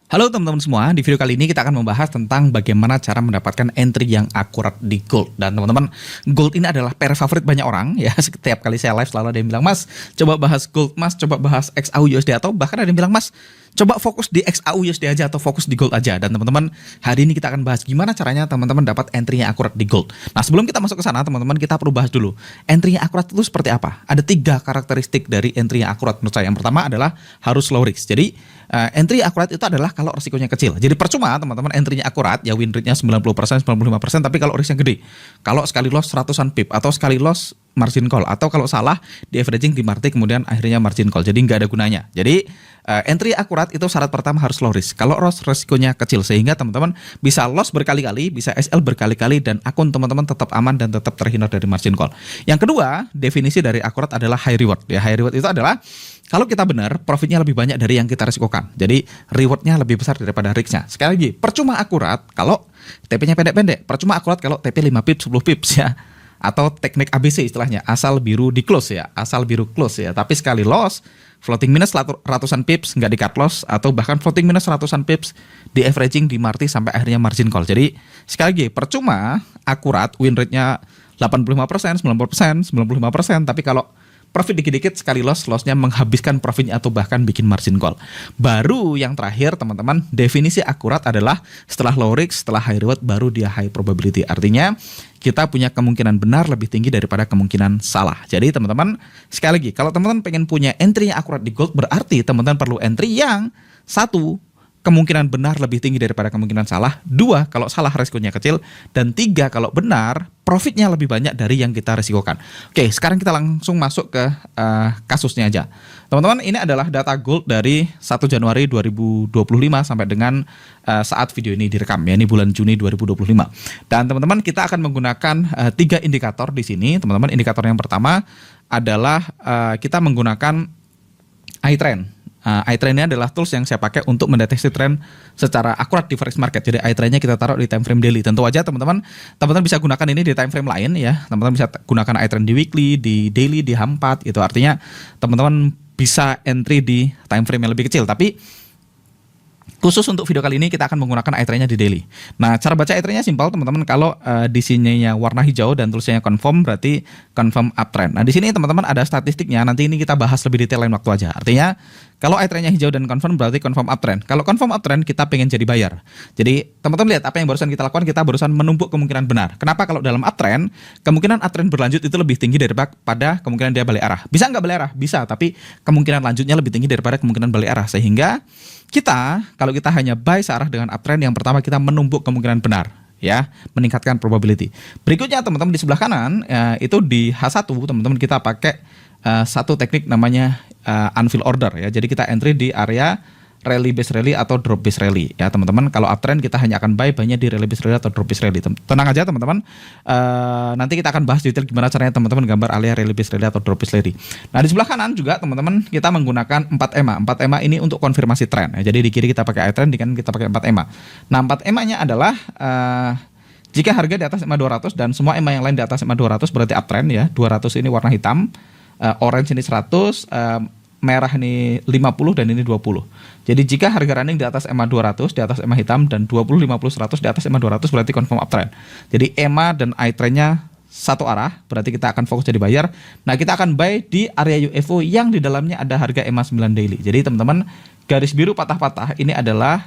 Halo teman-teman semua, di video kali ini kita akan membahas tentang bagaimana cara mendapatkan entry yang akurat di gold. Dan teman-teman, gold ini adalah pair favorit banyak orang ya. Setiap kali saya live selalu ada yang bilang, "Mas, coba bahas gold, Mas, coba bahas XAU USD," atau bahkan ada yang bilang, "Mas, coba fokus di XAU USD aja atau fokus di gold aja." Dan teman-teman, hari ini kita akan bahas gimana caranya teman-teman dapat entry yang akurat di gold. Nah, sebelum kita masuk ke sana, teman-teman, kita perlu bahas dulu. Entry yang akurat itu seperti apa? Ada 3 karakteristik dari entry yang akurat menurut saya. Yang pertama adalah harus low risk. Jadi entry akurat itu adalah kalau risikonya kecil. Jadi percuma teman-teman entry-nya akurat, ya win rate-nya 90%, 95%, tapi kalau risknya gede. Kalau sekali loss ratusan pip atau sekali loss margin call, atau kalau salah di averaging di market kemudian akhirnya margin call. Jadi nggak ada gunanya. Jadi entry akurat itu syarat pertama harus low risk. Kalau risikonya kecil sehingga teman-teman bisa loss berkali-kali, bisa SL berkali-kali, dan akun teman-teman tetap aman dan tetap terhindar dari margin call. Yang kedua, definisi dari akurat adalah high reward. Ya, high reward itu adalah kalau kita benar, profitnya lebih banyak dari yang kita risikokan. Jadi rewardnya lebih besar daripada risknya. Sekali lagi, percuma akurat kalau TP-nya pendek-pendek. Percuma akurat kalau TP 5 pips, 10 pips ya. Atau teknik ABC istilahnya, asal biru di close ya. Asal biru close ya. Tapi sekali loss, floating minus ratusan pips, nggak di cut loss. Atau bahkan floating minus ratusan pips, di averaging di marti sampai akhirnya margin call. Jadi sekali lagi, percuma akurat, win rate-nya 85%, 90%, 95%. Tapi kalau profit dikit-dikit sekali lossnya menghabiskan profitnya atau bahkan bikin margin call. Baru yang terakhir teman-teman, definisi akurat adalah setelah low risk, setelah high reward, baru dia high probability. Artinya kita punya kemungkinan benar lebih tinggi daripada kemungkinan salah. Jadi teman-teman, sekali lagi, kalau teman-teman pengen punya entry yang akurat di gold, berarti teman-teman perlu entry yang satu, kemungkinan benar lebih tinggi daripada kemungkinan salah. 2, kalau salah resikonya kecil. Dan 3, kalau benar profitnya lebih banyak dari yang kita risikokan. Oke, sekarang kita langsung masuk ke kasusnya aja. Teman-teman, ini adalah data gold dari 1 Januari 2025 sampai dengan saat video ini direkam ya. Ini bulan Juni 2025. Dan teman-teman, kita akan menggunakan 3 indikator di sini. Teman-teman, indikator yang pertama adalah kita menggunakan iTrend. iTrend ini adalah tools yang saya pakai untuk mendeteksi tren secara akurat di forex market. Jadi iTrend-nya kita taruh di time frame daily. Tentu aja teman-teman bisa gunakan ini di time frame lain ya. Teman-teman bisa gunakan iTrend di weekly, di daily, di H4 gitu. Artinya teman-teman bisa entry di time frame yang lebih kecil. Tapi khusus untuk video kali ini kita akan menggunakan iTrend-nya di daily. Nah, cara baca iTrend-nya simpel teman-teman. Kalau di sininya warna hijau dan tulisannya confirm, berarti confirm uptrend. Nah, di sini teman-teman ada statistiknya. Nanti ini kita bahas lebih detail lain waktu aja. Artinya kalau iTrend-nya hijau dan confirm berarti confirm uptrend. Kalau confirm uptrend kita pengen jadi buyer. Jadi teman-teman lihat apa yang barusan kita lakukan, kita barusan menumpuk kemungkinan benar. Kenapa? Kalau dalam uptrend, kemungkinan uptrend berlanjut itu lebih tinggi daripada kemungkinan dia balik arah. Bisa nggak balik arah? Bisa, tapi kemungkinan lanjutnya lebih tinggi daripada kemungkinan balik arah. Sehingga kalau kita hanya buy searah dengan uptrend, yang pertama kita menumpuk kemungkinan benar ya, meningkatkan probability. Berikutnya teman-teman di sebelah kanan itu di H1 teman-teman kita pakai satu teknik namanya unfill order ya. Jadi kita entry di area rally base rally atau drop base rally ya teman-teman. Kalau uptrend kita hanya akan buy-nya di rally base rally atau drop base rally. Tenang aja teman-teman. Nanti kita akan bahas detail gimana caranya teman-teman gambar area rally base rally atau drop base rally. Nah, di sebelah kanan juga teman-teman kita menggunakan 4 EMA. 4 EMA ini untuk konfirmasi tren ya. Jadi di kiri kita pakai iTrend, di kanan kita pakai 4 EMA. Nah, 4 EMA-nya adalah jika harga di atas EMA 200 dan semua EMA yang lain di atas EMA 200 berarti uptrend ya. 200 ini warna hitam, orange ini 100, merah ini 50 dan ini 20. Jadi jika harga running di atas EMA 200, di atas EMA hitam, dan 20, 50, 100 di atas EMA 200 berarti confirm uptrend. Jadi EMA dan iTrend-nya satu arah, berarti kita akan fokus jadi buyer. Nah, kita akan buy di area UFO yang di dalamnya ada harga EMA 9 daily. Jadi teman-teman, garis biru patah-patah ini adalah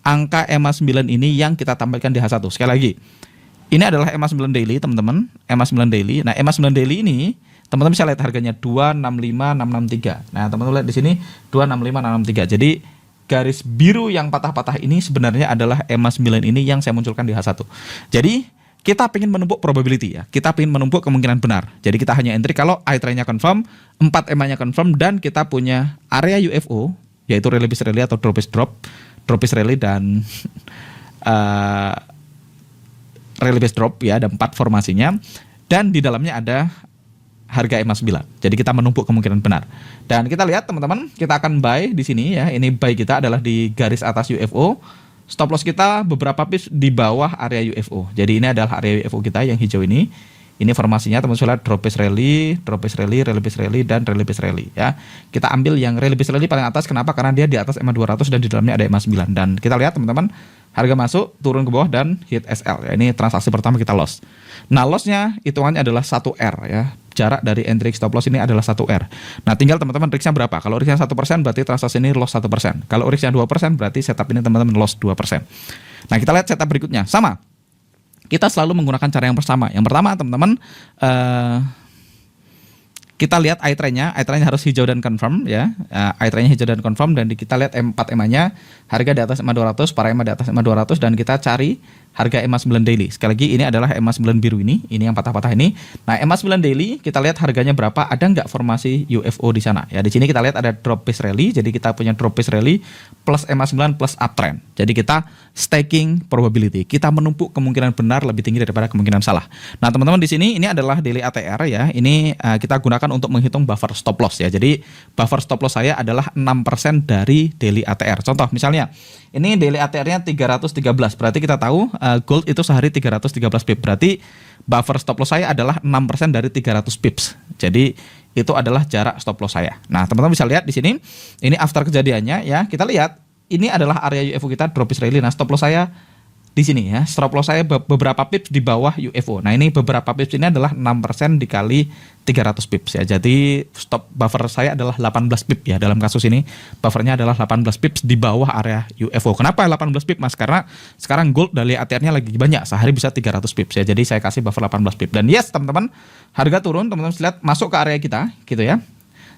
angka EMA 9 ini yang kita tampilkan di H1. Sekali lagi, ini adalah EMA 9 daily teman-teman, EMA 9 daily. Nah, EMA 9 daily ini teman-teman bisa lihat harganya 265663. Nah, teman-teman lihat di sini 265663. Jadi garis biru yang patah-patah ini sebenarnya adalah EMA 9 ini yang saya munculkan di H1. Jadi kita ingin menumpuk probability ya. Kita ingin menumpuk kemungkinan benar. Jadi kita hanya entry kalau iTrend-nya confirm, 4 EMA-nya confirm, dan kita punya area UFO yaitu rally base rally atau drop base rally dan rally base drop ya, ada 4 formasinya, dan di dalamnya ada harga EMA 9. Jadi kita menumpuk kemungkinan benar. Dan kita lihat teman-teman, kita akan buy di sini ya. Ini buy kita adalah di garis atas UFO. Stop loss kita beberapa pips di bawah area UFO. Jadi ini adalah area UFO kita yang hijau ini. Ini formasinya teman-teman bisa lihat drop base rally, rally base rally, dan rally base rally ya. Kita ambil yang rally base rally paling atas. Kenapa? Karena dia di atas EMA 200 dan di dalamnya ada EMA 9. Dan kita lihat teman-teman, harga masuk, turun ke bawah dan hit SL ya. Ini transaksi pertama kita loss. Nah, lossnya hitungannya adalah 1R ya. Jarak dari entry stop loss ini adalah 1R. Nah, tinggal teman-teman risknya berapa? Kalau risknya 1% berarti transaksi ini loss 1%. Kalau risknya 2% berarti setup ini teman-teman loss 2%. Nah, kita lihat setup berikutnya. Sama. Kita selalu menggunakan cara yang bersama. Yang pertama teman-teman, kita lihat i-trend-nya harus hijau dan confirm ya. i-trend-nya hijau dan confirm, dan kita lihat M4 EMA-nya, harga di atas EMA 200, para EMA di atas EMA 200, dan kita cari harga EMA 9 daily. Sekali lagi ini adalah EMA 9 biru ini yang patah-patah ini. Nah, EMA 9 daily kita lihat harganya berapa, ada nggak formasi UFO di sana? Ya, di sini kita lihat ada drop base rally. Jadi kita punya drop base rally plus EMA 9 plus uptrend. Jadi kita staking probability. Kita menumpuk kemungkinan benar lebih tinggi daripada kemungkinan salah. Nah, teman-teman di sini ini adalah daily ATR ya. Ini kita gunakan untuk menghitung buffer stop loss ya. Jadi buffer stop loss saya adalah 6% dari daily ATR. Contoh misalnya ini daily ATR-nya 313. Berarti kita tahu gold itu sehari 313 pips. Berarti buffer stop loss saya adalah 6% dari 300 pips. Jadi itu adalah jarak stop loss saya. Nah, teman-teman bisa lihat di sini. Ini after kejadiannya ya. Kita lihat ini adalah area UFO kita, drop base rally. Nah, stop loss saya di sini ya. Stop loss saya beberapa pips di bawah UFO. Nah, ini beberapa pips ini adalah 6% dikali 300 pips ya. Jadi stop buffer saya adalah 18 pips ya. Dalam kasus ini buffernya adalah 18 pips di bawah area UFO. Kenapa 18 pips Mas? Karena sekarang gold dari ATR-nya lagi banyak. Sehari bisa 300 pips ya. Jadi saya kasih buffer 18 pips. Dan yes teman-teman, harga turun, teman-teman lihat masuk ke area kita gitu ya.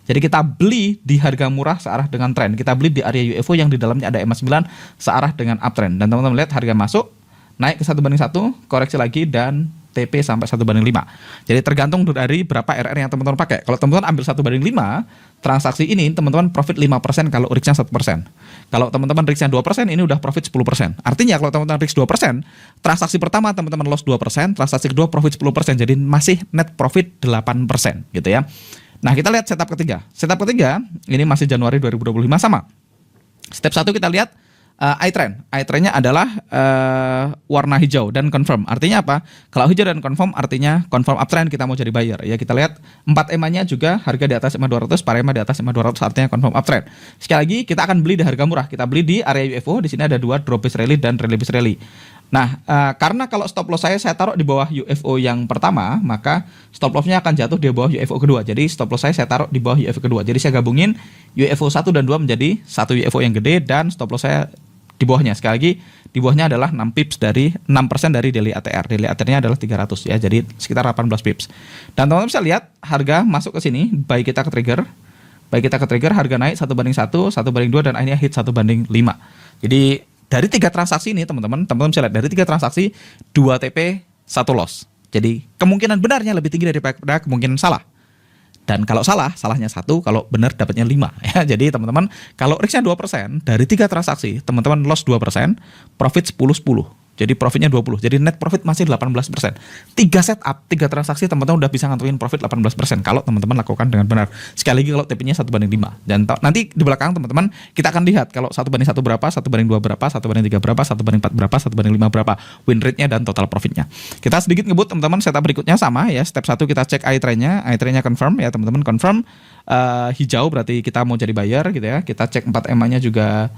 Jadi kita beli di harga murah searah dengan tren. Kita beli di area UFO yang di dalamnya ada EMA 9 searah dengan uptrend. Dan teman-teman lihat harga masuk, naik ke 1/1, koreksi lagi, dan TP sampai 1/5. Jadi tergantung dari berapa RR yang teman-teman pakai. Kalau teman-teman ambil 1/5, transaksi ini teman-teman profit 5% kalau risknya 1%. Kalau teman-teman risknya 2%, ini udah profit 10%. Artinya kalau teman-teman risk 2%, transaksi pertama teman-teman loss 2%, transaksi kedua profit 10%. Jadi masih net profit 8% gitu ya. Nah, kita lihat setup ketiga. Setup ketiga ini masih Januari 2025 sama. Step 1 kita lihat i-trend. i-trendnya adalah warna hijau dan confirm. Artinya apa? Kalau hijau dan confirm artinya confirm uptrend, kita mau jadi buyer. Ya, kita lihat 4 EMA-nya juga harga di atas EMA 200, para EMA di atas EMA 200 artinya confirm uptrend. Sekali lagi kita akan beli di harga murah. Kita beli di area UFO. Di sini ada 2 drop base rally dan rally base rally. Nah, karena kalau stop loss saya taruh di bawah UFO yang pertama, maka stop loss-nya akan jatuh di bawah UFO kedua. Jadi stop loss saya taruh di bawah UFO kedua. Jadi saya gabungin UFO 1 dan 2 menjadi satu UFO yang gede, dan stop loss saya di bawahnya. Sekali lagi di bawahnya adalah 6 pips dari 6% dari daily ATR. Daily ATR-nya adalah 300 ya. Jadi sekitar 18 pips. Dan teman-teman bisa lihat harga masuk ke sini, baik kita ke trigger, harga naik 1/1, 1/2, dan akhirnya hit 1/5. Jadi dari 3 transaksi ini teman-teman bisa lihat, dari 3 transaksi 2 TP 1 loss. Jadi kemungkinan benarnya lebih tinggi daripada kemungkinan salah. Dan kalau salah, salahnya 1, kalau benar dapatnya 5 ya. Jadi teman-teman, kalau risknya 2%, dari 3 transaksi teman-teman loss 2%, profit 10-10. Jadi profitnya 20. Jadi net profit masih 18%. 3 setup, 3 transaksi teman-teman udah bisa ngantuin profit 18% kalau teman-teman lakukan dengan benar. Sekali lagi kalau TP-nya 1/5. Dan nanti di belakang teman-teman kita akan lihat kalau 1/1 berapa, 1/2 berapa, 1/3 berapa, 1/4 berapa, 1/5 berapa win rate-nya dan total profitnya. Kita sedikit ngebut teman-teman, setup berikutnya sama ya. Step 1 kita cek i-trend-nya confirm ya teman-teman, confirm hijau berarti kita mau jadi buyer gitu ya. Kita cek 4 EMA-nya juga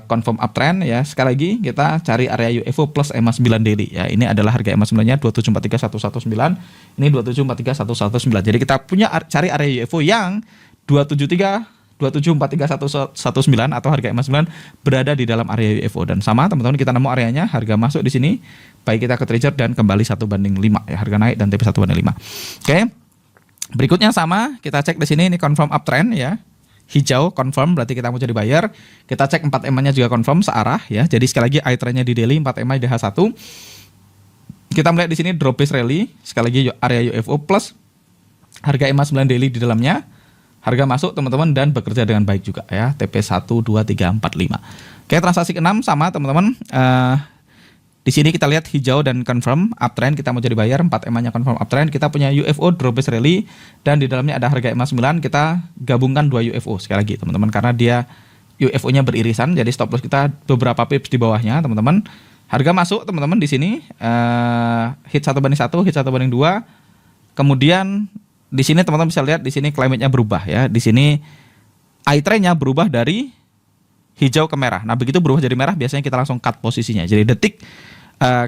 confirm uptrend ya. Sekali lagi kita cari area UFO plus EMA 9 daily ya. Ini adalah harga EMA 9-nya 2743119. Ini 2743119. Jadi kita punya cari area UFO yang 2743119 atau harga EMA 9 berada di dalam area UFO. Dan sama teman-teman, kita nemu areanya, harga masuk di sini, baik kita ke trigger dan kembali 1/5 ya. Harga naik dan TP 1/5. Oke. Berikutnya sama, kita cek di sini, ini confirm uptrend ya. Hijau confirm berarti kita mau jadi buyer. Kita cek 4 EMA-nya juga confirm searah ya. Jadi sekali lagi i-trend-nya di daily, 4 EMA di H1. Kita melihat di sini drop base rally, sekali lagi area UFO plus harga EMA 9 daily di dalamnya. Harga masuk teman-teman dan bekerja dengan baik juga ya. TP 1 2 3 4 5. Oke, transaksi ke-6 sama teman-teman. Di sini kita lihat hijau dan confirm uptrend, kita mau jadi buyer, 4 EMA-nya confirm uptrend. Kita punya UFO drop base rally dan di dalamnya ada harga EMA 9. Kita gabungkan 2 UFO sekali lagi teman-teman, karena dia UFO-nya beririsan, jadi stop loss kita beberapa pips di bawahnya teman-teman. Harga masuk teman-teman di sini hit 1/1, hit 1/2. Kemudian di sini teman-teman bisa lihat di sini climate-nya berubah ya. Di sini iTrend-nya berubah dari hijau ke merah. Nah, begitu berubah jadi merah biasanya kita langsung cut posisinya. Jadi detik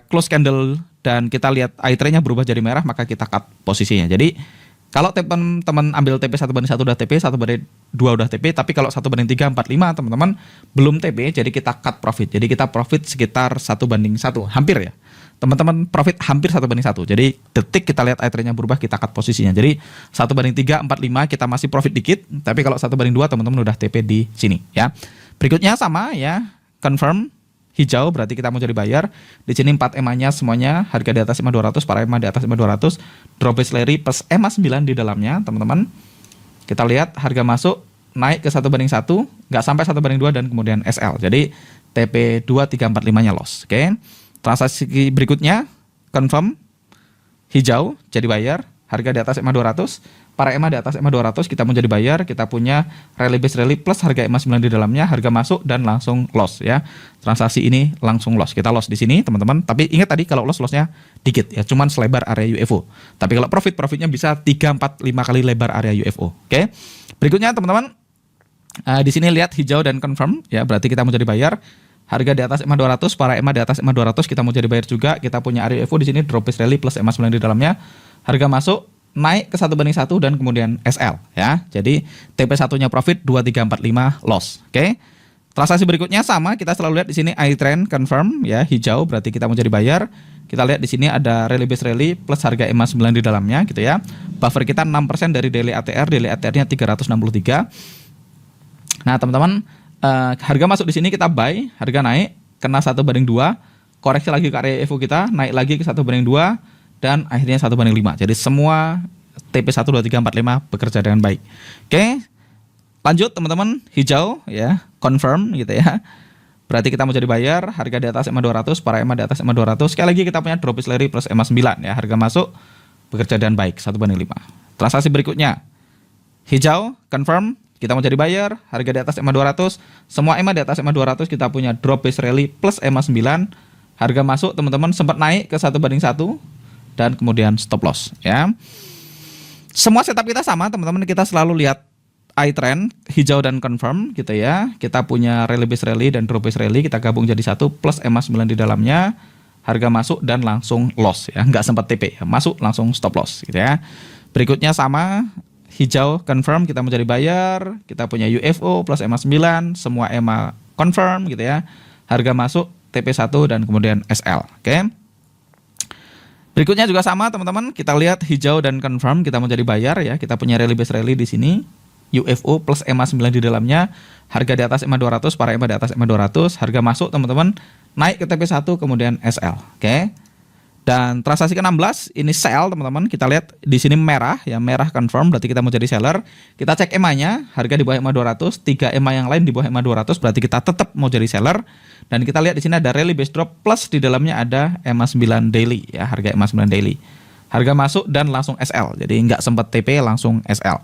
close candle dan kita lihat iTrend-nya berubah jadi merah, maka kita cut posisinya. Jadi kalau teman-teman ambil TP 1/1 udah TP, 1/2 udah TP, tapi kalau 1/3, 4, 5 teman-teman belum TP, jadi kita cut profit. Jadi kita profit sekitar 1/1, hampir ya. Teman-teman profit hampir 1/1. Jadi detik kita lihat iTrend-nya berubah, kita cut posisinya. Jadi 1/3, 4, 5 kita masih profit dikit, tapi kalau 1/2 teman-teman udah TP di sini ya. Berikutnya sama ya, confirm hijau berarti kita mau jadi buyer. Di sini 4 EMA-nya semuanya harga di atas EMA 200, para EMA di atas EMA 200, drop base Larry plus EMA 9 di dalamnya, teman-teman. Kita lihat harga masuk naik ke 1/1, nggak sampai 1/2 dan kemudian SL. Jadi TP 2, 3, 4, 5-nya loss. Oke. Transaksi berikutnya confirm hijau jadi buyer, harga di atas EMA 200, para EMA di atas EMA 200 kita mau jadi buyer, kita punya rally base rally plus harga EMA 9 di dalamnya, harga masuk dan langsung loss ya. Transaksi ini langsung loss. Kita loss di sini teman-teman, tapi ingat tadi kalau lossnya dikit ya, cuman selebar area UFO. Tapi kalau profitnya bisa 3, 4, 5 kali lebar area UFO. Oke. Berikutnya teman-teman di sini lihat hijau dan confirm ya, berarti kita mau jadi buyer. Harga di atas EMA 200, para EMA di atas EMA 200 kita mau jadi buyer juga. Kita punya area UFO di sini, drop base rally plus EMA 9 di dalamnya. Harga masuk naik ke 1/1 dan kemudian SL ya. Jadi TP1-nya profit, 2, 3, 4, 5 loss. Oke. Transaksi berikutnya sama, kita selalu lihat di sini iTrend confirm ya, hijau berarti kita mau jadi buyer. Kita lihat di sini ada rally base rally plus harga EMA 9 di dalamnya gitu ya. Buffer kita 6% dari daily ATR-nya 363. Nah, teman-teman harga masuk di sini kita buy, harga naik kena 1/2, koreksi lagi ke area EVO kita, naik lagi ke 1/2 dan akhirnya 1/5. Jadi semua TP1, 2, 3, 4, 5 bekerja dengan baik. Oke. Lanjut teman-teman, hijau ya, confirm gitu ya. Berarti kita mau jadi buyer, harga di atas EMA 200, para EMA di atas EMA 200. Sekali lagi kita punya drop base Larry plus EMA 9 ya, harga masuk bekerja dengan baik 1/5. Transaksi berikutnya hijau confirm, kita mau jadi buyer, harga di atas EMA 200, semua EMA di atas EMA 200 kita punya drop base rally plus EMA 9, harga masuk teman-teman sempat naik ke 1/1 dan kemudian stop loss ya. Semua setup kita sama teman-teman, kita selalu lihat iTrend hijau dan confirm gitu ya. Kita punya rally base rally dan drop base rally, kita gabung jadi satu plus EMA 9 di dalamnya, harga masuk dan langsung loss ya, nggak sempat TP ya, masuk langsung stop loss gitu ya. Berikutnya sama, hijau confirm kita mau jadi buyer, kita punya UFO plus EMA 9, semua EMA confirm gitu ya, harga masuk TP1 dan kemudian SL. Oke. Berikutnya juga sama teman-teman, kita lihat hijau dan confirm kita mau jadi buyer ya, kita punya rally base rally di sini, UFO plus EMA 9 di dalamnya, harga di atas EMA 200, para EMA di atas EMA 200, harga masuk teman-teman naik ke TP1 kemudian SL. Oke. Dan transaksi ke-16 ini sell teman-teman, kita lihat di sini merah ya, merah confirm berarti kita mau jadi seller. Kita cek EMA-nya, harga di bawah EMA 200, 3 EMA yang lain di bawah EMA 200 berarti kita tetap mau jadi seller. Dan kita lihat di sini ada rally base drop plus di dalamnya ada EMA 9 daily ya, harga EMA 9 daily. Harga masuk dan langsung SL. Jadi nggak sempat TP, langsung SL.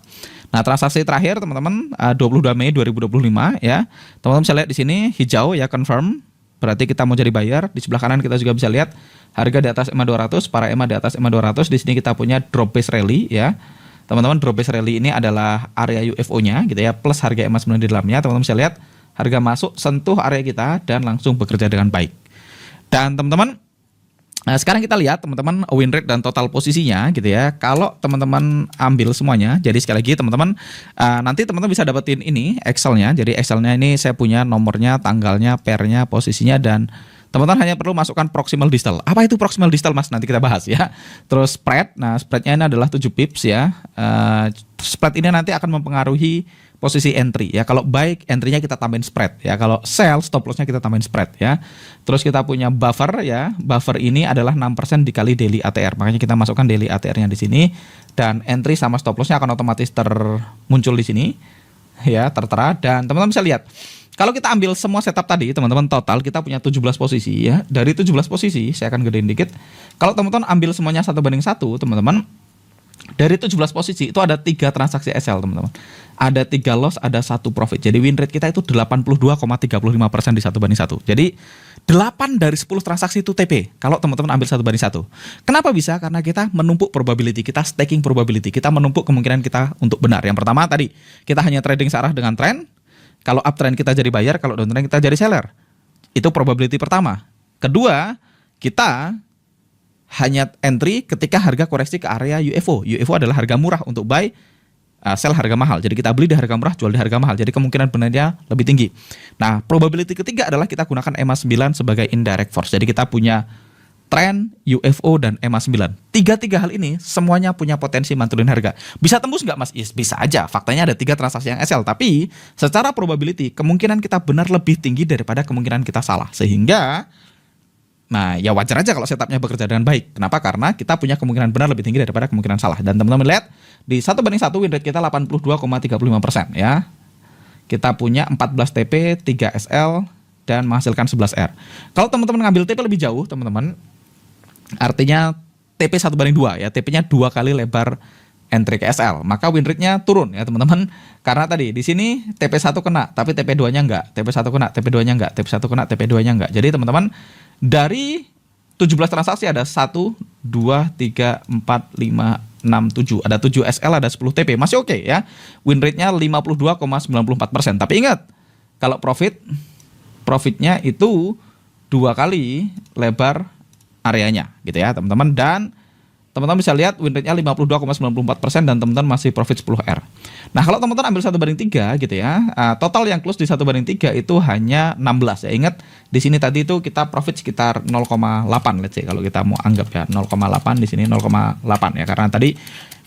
Nah, transaksi terakhir teman-teman 22 Mei 2025 ya. Teman-teman bisa lihat di sini hijau ya, confirm. Berarti kita mau jadi buyer. Di sebelah kanan kita juga bisa lihat harga di atas EMA 200, para EMA di atas EMA 200. Di sini kita punya drop base rally ya. Teman-teman, drop base rally ini adalah area UFO-nya gitu ya, plus harga EMA 9 di dalamnya. Teman-teman bisa lihat harga masuk sentuh area kita dan langsung bekerja dengan baik. Dan teman-teman, sekarang kita lihat teman-teman win rate dan total posisinya gitu ya. Kalau teman-teman ambil semuanya, jadi sekali lagi teman-teman nanti teman-teman bisa dapetin ini Excel-nya. Jadi Excel-nya ini saya punya nomornya, tanggalnya, pair-nya, posisinya, dan teman-teman hanya perlu masukkan proximal distal. Apa itu proximal distal Mas? Nanti kita bahas ya. Terus spread, nah spreadnya ini adalah 7 pips ya. Spread ini nanti akan mempengaruhi posisi entry ya. Kalau buy, entry-nya kita tambahin spread ya. Kalau sell, stop loss-nya kita tambahin spread ya. Terus kita punya buffer ya. Buffer ini adalah 6% dikali daily ATR. Makanya kita masukkan daily ATR-nya di sini, dan entry sama stop loss-nya akan otomatis muncul di sini ya, tertera. Dan teman-teman bisa lihat kalau kita ambil semua setup tadi, teman-teman, total kita punya 17 posisi ya. Dari 17 posisi, saya akan gedein dikit. Kalau teman-teman ambil semuanya 1/1, teman-teman, dari 17 posisi itu ada 3 transaksi SL, teman-teman. Ada 3 loss, ada 1 profit. Jadi win rate kita itu 82,35% di 1/1. Jadi 8 dari 10 transaksi itu TP kalau teman-teman ambil 1:1. Kenapa bisa? Karena kita menumpuk probability, kita staking probability, kita menumpuk kemungkinan kita untuk benar. Yang pertama tadi, kita hanya trading searah dengan tren. Kalau uptrend kita jadi buyer, kalau downtrend kita jadi seller. Itu probability pertama. Kedua, kita hanya entry ketika harga koreksi ke area UFO. UFO adalah harga murah untuk buy, sell harga mahal. Jadi kita beli di harga murah, jual di harga mahal. Jadi kemungkinan benarnya lebih tinggi. Nah, probability ketiga adalah kita gunakan EMA 9 sebagai indirect force. Jadi kita punya trend, UFO, dan EMA 9. Tiga hal ini semuanya punya potensi mantulin harga. Bisa tembus nggak, Mas? Yes, bisa aja. Faktanya ada 3 transaksi yang SL. Tapi secara probability, kemungkinan kita benar lebih tinggi daripada kemungkinan kita salah. Sehingga nah, ya wajar aja kalau setupnya bekerja dengan baik. Kenapa? Karena kita punya kemungkinan benar lebih tinggi daripada kemungkinan salah. Dan teman-teman lihat, di 1:1 win rate kita 82,35% ya. Kita punya 14 TP, 3 SL, dan menghasilkan 11 R. Kalau teman-teman ngambil TP lebih jauh, teman-teman, artinya TP 1:2 ya. TP-nya 2 kali lebar entry ke SL. Maka win rate-nya turun ya, teman-teman. Karena tadi, di sini TP1 kena, tapi TP2-nya enggak. TP1 kena, TP2-nya enggak. TP1 kena, TP2-nya enggak. Jadi teman-teman, dari 17 transaksi ada 1, 2, 3, 4, 5, 6, 7. Ada 7 SL, ada 10 TP. Masih oke ya. Win rate-nya 52,94%. Tapi ingat, kalau profitnya itu 2 kali lebar areanya gitu ya, teman-teman. Dan teman-teman bisa lihat win rate-nya 52,94% dan teman-teman masih profit 10R. Nah, kalau teman-teman ambil 1:3 gitu ya, total yang close di 1:3 itu hanya 16 ya. Ingat, di sini tadi itu kita profit sekitar 0,8 let's say kalau kita mau anggap ya, 0,8 di sini 0,8 ya, karena tadi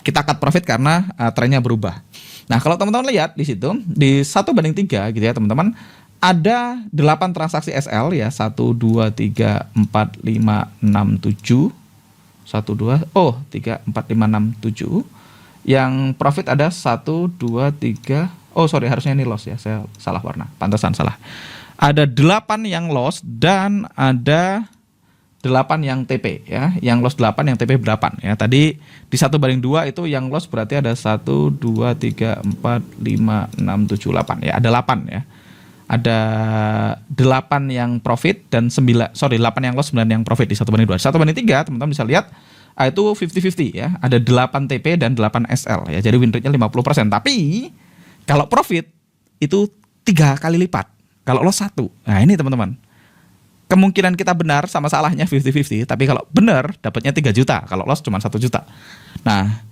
kita cut profit karena trennya berubah. Nah, kalau teman-teman lihat di situ di 1:3 gitu ya, teman-teman, ada 8 transaksi SL ya, 1 2 3 4 5 6 7 1, 2, 3, 4, 5, 6, 7. Yang profit ada 1, 2, 3. Harusnya ini loss ya. Saya salah warna. Pantesan salah. Ada 8 yang loss dan ada 8 yang TP ya. Yang loss 8, yang TP 8 ya. Tadi di 1:2 itu yang loss berarti ada 1, 2, 3, 4, 5, 6, 7, 8 ya. Ada 8 ya. Ada 8 yang profit dan 8 yang loss, 9 yang profit di 1:2. 1:3 teman-teman bisa lihat itu 50-50 ya. Ada 8 TP dan 8 SL ya. Jadi win rate-nya 50%. Tapi kalau profit itu 3 kali lipat. Kalau loss 1. Nah, ini teman-teman. Kemungkinan kita benar sama salahnya 50-50, tapi kalau benar dapatnya 3 juta, kalau loss cuma 1 juta. Nah,